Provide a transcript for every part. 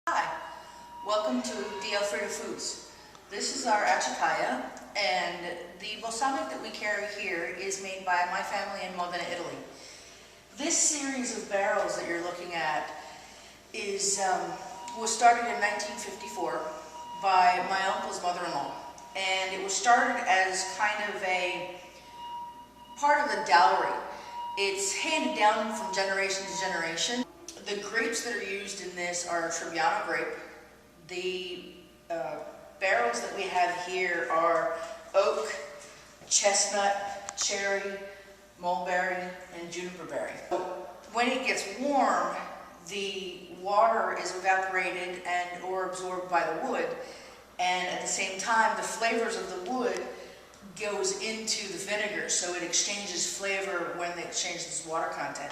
Hi, welcome to DiAlfredo Foods. This is our achitaya, and the balsamic that we carry here is made by my family in Modena, Italy. This series of barrels that you're looking at was started in 1954 by my uncle's mother-in-law, and it was started as kind of a part of the dowry. It's handed down from generation to generation. The grapes that are used in this are Trebbiano grape. The barrels that we have here are oak, chestnut, cherry, mulberry, and juniper berry. When it gets warm, the water is evaporated and or absorbed by the wood, and at the same time the flavors of the wood goes into the vinegar, so it exchanges flavor when it exchanges water content.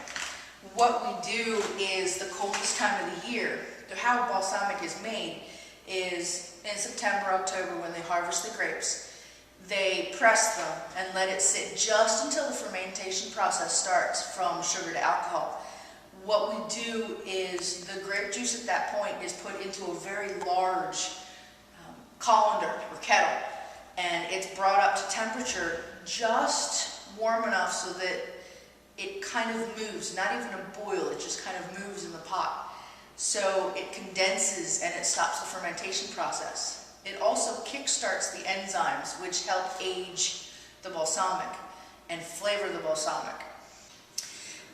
What we do is the coldest time of the year, how balsamic is made is in September, October, when they harvest the grapes. They press them and let it sit just until the fermentation process starts from sugar to alcohol. What we do is the grape juice at that point is put into a very large colander or kettle, and it's brought up to temperature just warm enough so that it kind of moves, not even a boil, it just kind of moves in the pot. So it condenses and it stops the fermentation process. It also kickstarts the enzymes which help age the balsamic and flavor the balsamic.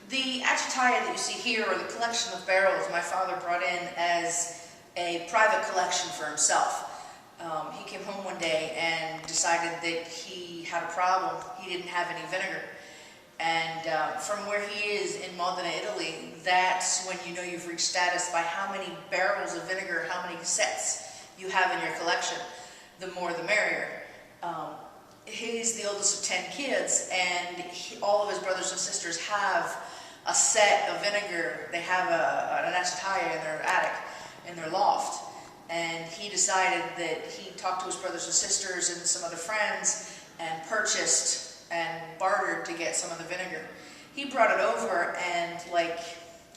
The achitaya that you see here, or the collection of barrels, my father brought in as a private collection for himself. He came home one day and decided that he had a problem. He didn't have any vinegar. And from where he is in Modena, Italy, that's when you know you've reached status by how many barrels of vinegar, how many sets you have in your collection. The more the merrier. He's the oldest of 10 kids, and all of his brothers and sisters have a set of vinegar. They have an achitaya in their attic, in their loft. And he decided that he talked to his brothers and sisters and some other friends and purchased and bartered to get some of the vinegar. He brought it over, and like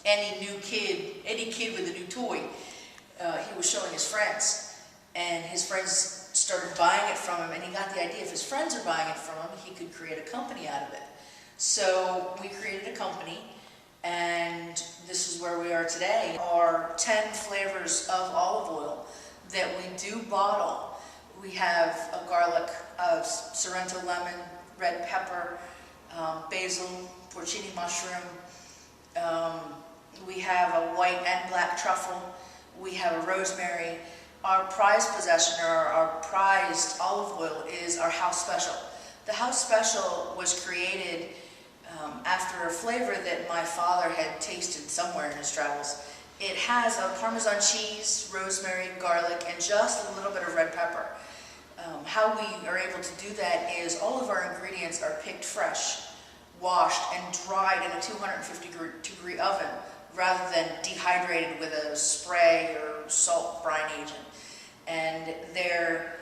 any kid with a new toy, he was showing his friends, and his friends started buying it from him, and he got the idea if his friends are buying it from him, he could create a company out of it. So we created a company, and this is where we are today. Our 10 flavors of olive oil that we do bottle. We have a garlic, Sorrento lemon, red pepper, basil, porcini mushroom. We have a white and black truffle. We have a rosemary. Our prized possession, or our prized olive oil, is our house special. The house special was created after a flavor that my father had tasted somewhere in his travels. It has a Parmesan cheese, rosemary, garlic, and just a little bit of red pepper. How we are able to do that is all of our ingredients are picked fresh, washed, and dried in a 250-degree oven rather than dehydrated with a spray or salt brine agent. And they're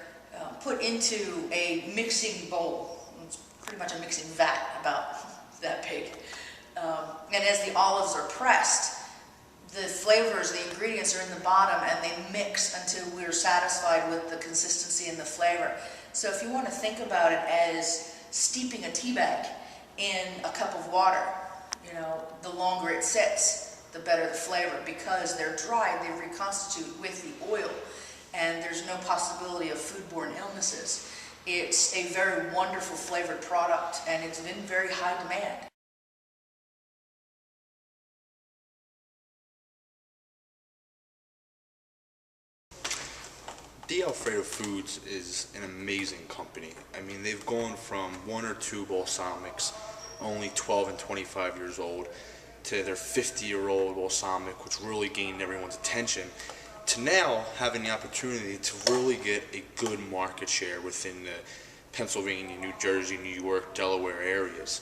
put into a mixing bowl. It's pretty much a mixing vat, about that big. And as the olives are pressed, the flavors, the ingredients are in the bottom, and they mix until we're satisfied with the consistency and the flavor. So if you want to think about it as steeping a tea bag in a cup of water, you know, the longer it sits, the better the flavor. Because they're dried, they reconstitute with the oil, and there's no possibility of foodborne illnesses. It's a very wonderful flavored product, and it's in very high demand. DiAlfredo Foods is an amazing company. I mean, they've gone from 1 or 2 balsamics, only 12 and 25 years old, to their 50-year-old balsamic, which really gained everyone's attention, to now having the opportunity to really get a good market share within the Pennsylvania, New Jersey, New York, Delaware areas.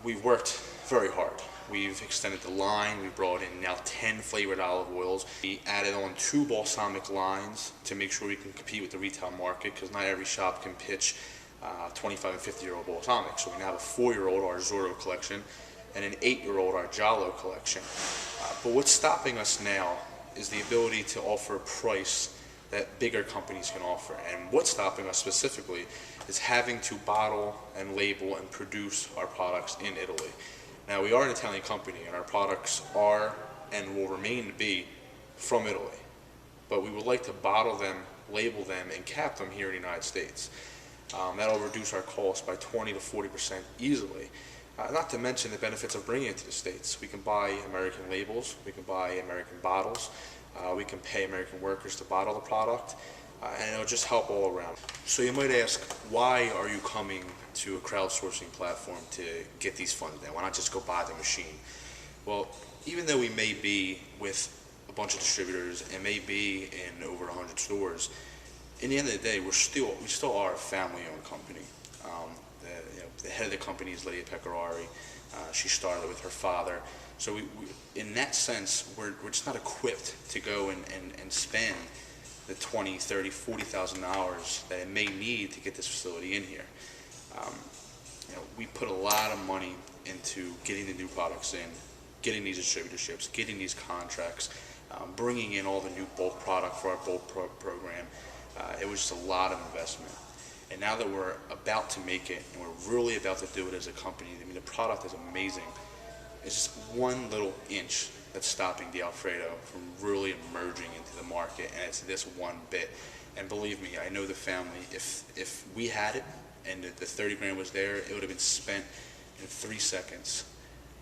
We've worked very hard. We've extended the line. We brought in now 10 flavored olive oils. We added on 2 balsamic lines to make sure we can compete with the retail market, because not every shop can pitch 25 and 50-year-old balsamic. So we now have a 4-year-old, our Zorro collection, and an 8-year-old, our Giallo collection. But what's stopping us now is the ability to offer a price that bigger companies can offer. And what's stopping us specifically is having to bottle and label and produce our products in Italy. Now, we are an Italian company, and our products are and will remain to be from Italy. But we would like to bottle them, label them, and cap them here in the United States. That'll reduce our costs by 20 to 40% easily. Not to mention the benefits of bringing it to the States. We can buy American labels, we can buy American bottles, we can pay American workers to bottle the product, and it'll just help all around. So you might ask, why are you coming to a crowdsourcing platform to get these funds now? Why not just go buy the machine? Well, even though we may be with a bunch of distributors and may be in over 100 stores, in the end of the day, we still are a family-owned company. The head of the company is Lydia Pecorari. She started with her father. So in that sense, we're just not equipped to go and spend the $20,000, $30,000, $40,000 that it may need to get this facility in here. We put a lot of money into getting the new products in, getting these distributorships, getting these contracts, bringing in all the new bulk product for our bulk program. It was just a lot of investment. And now that we're about to make it, and we're really about to do it as a company, I mean, the product is amazing. It's just one little inch that's stopping DiAlfredo from really emerging into the market, and it's this one bit. And believe me, I know the family, if we had it, and the 30 grand was there, it would have been spent in 3 seconds.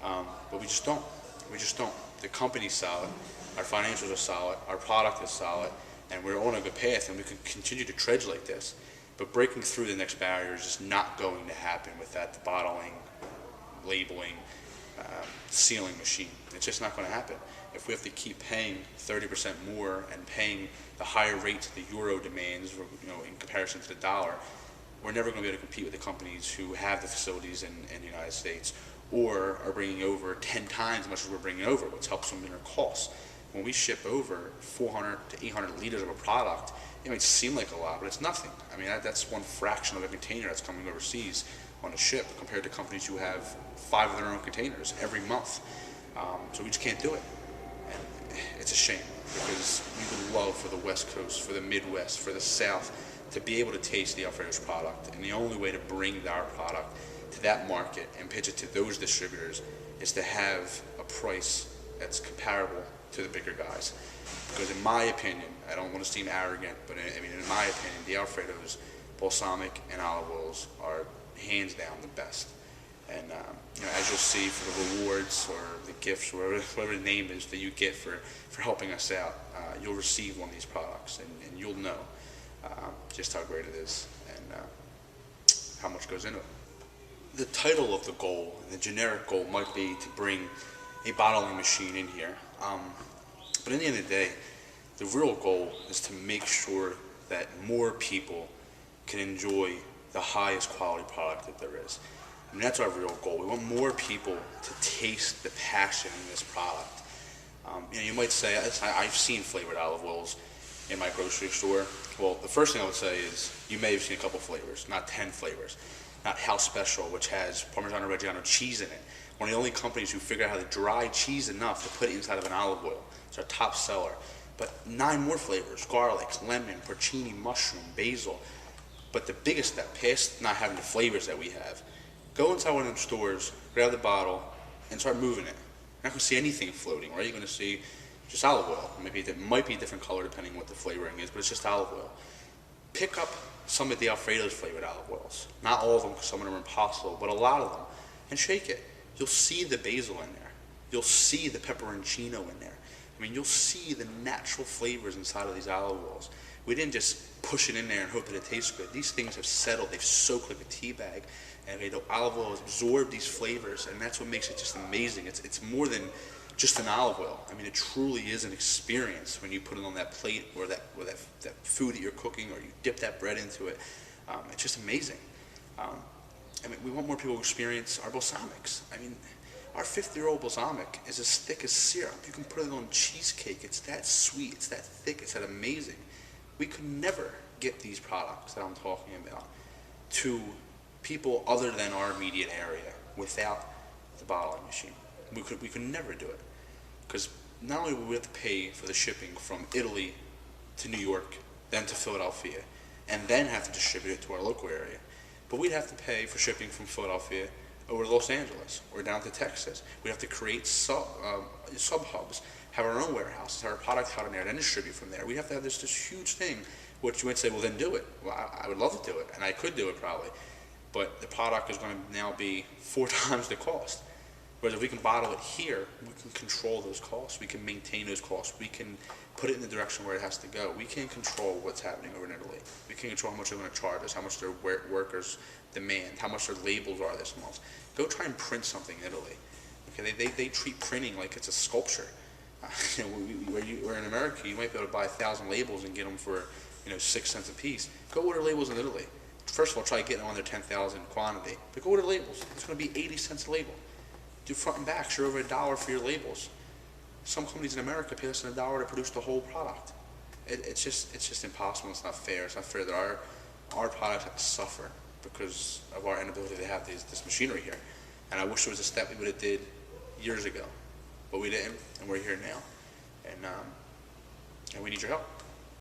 But we just don't. We just don't. The company's solid, our financials are solid, our product is solid, and we're on a good path, and we can continue to trudge like this. But breaking through the next barrier is just not going to happen without the bottling, labeling, sealing machine. It's just not going to happen. If we have to keep paying 30% more and paying the higher rates the euro demands, in comparison to the dollar, we're never going to be able to compete with the companies who have the facilities in the United States or are bringing over 10 times as much as we're bringing over, which helps them in their costs. When we ship over 400 to 800 liters of a product, it might seem like a lot, but it's nothing. I mean, that's one fraction of a container that's coming overseas on a ship compared to companies who have 5 of their own containers every month. So we just can't do it. And it's a shame, because we would love for the West Coast, for the Midwest, for the South to be able to taste DiAlfredo's product. And the only way to bring our product to that market and pitch it to those distributors is to have a price that's comparable to the bigger guys. Because in my opinion, I don't want to seem arrogant, but in my opinion, DiAlfredo's balsamic and olive oils are hands down the best. And as you'll see for the rewards or the gifts, or whatever the name is that you get for helping us out, you'll receive one of these products, and you'll know just how great it is and how much goes into it. The title of the goal, the generic goal, might be to bring a bottling machine in here. But at the end of the day, the real goal is to make sure that more people can enjoy the highest quality product that there is. I mean, that's our real goal. We want more people to taste the passion in this product. You might say, I've seen flavored olive oils in my grocery store. Well, the first thing I would say is you may have seen a couple flavors, not 10 flavors. Not House Special, which has Parmigiano Reggiano cheese in it. One of the only companies who figure out how to dry cheese enough to put it inside of an olive oil. It's our top seller. But 9 more flavors: garlic, lemon, porcini, mushroom, basil. But the biggest step, past not having the flavors that we have, go inside one of them stores, grab the bottle, and start moving it. You're not going to see anything floating, right? You're going to see just olive oil. Maybe it might be a different color depending on what the flavoring is, but it's just olive oil. Pick up some of DiAlfredo's flavored olive oils. Not all of them, because some of them are impossible, but a lot of them. And shake it. You'll see the basil in there. You'll see the pepperoncino in there. I mean, you'll see the natural flavors inside of these olive oils. We didn't just push it in there and hope that it tastes good. These things have settled. They've soaked like a tea bag. And the olive oil has absorbed these flavors, and that's what makes it just amazing. It's more than just an olive oil. I mean, it truly is an experience when you put it on that plate or that food that you're cooking, or you dip that bread into it. It's just amazing. We want more people to experience our balsamics. I mean, our 50-year-old balsamic is as thick as syrup. You can put it on cheesecake. It's that sweet. It's that thick. It's that amazing. We could never get these products that I'm talking about to people other than our immediate area without the bottling machine. We could never do it, because not only will we have to pay for the shipping from Italy to New York, then to Philadelphia, and then have to distribute it to our local area, but we'd have to pay for shipping from Philadelphia over to Los Angeles or down to Texas. We'd have to create sub-hubs, have our own warehouses, have our product out in there, then distribute from there. We'd have to have this huge thing, which you might say, well, then do it. Well, I would love to do it, and I could do it probably, but the product is going to now be 4 times the cost. Whereas if we can bottle it here, we can control those costs. We can maintain those costs. We can put it in the direction where it has to go. We can't control what's happening over in Italy. We can't control how much they're going to charge us, how much their workers demand, how much their labels are this month. Go try and print something in Italy. Okay, they treat printing like it's a sculpture. Where in America, you might be able to buy 1,000 labels and get them for 6 cents a piece. Go order labels in Italy. First of all, try getting them on their 10,000 quantity. But go order labels. It's going to be 80 cents a label. Do front and backs. You're over $1 for your labels. Some companies in America pay less than $1 to produce the whole product. It's just impossible. It's not fair. It's not fair that our products have to suffer because of our inability to have this machinery here. And I wish there was a step we would have did years ago, but we didn't, and we're here now. And we need your help.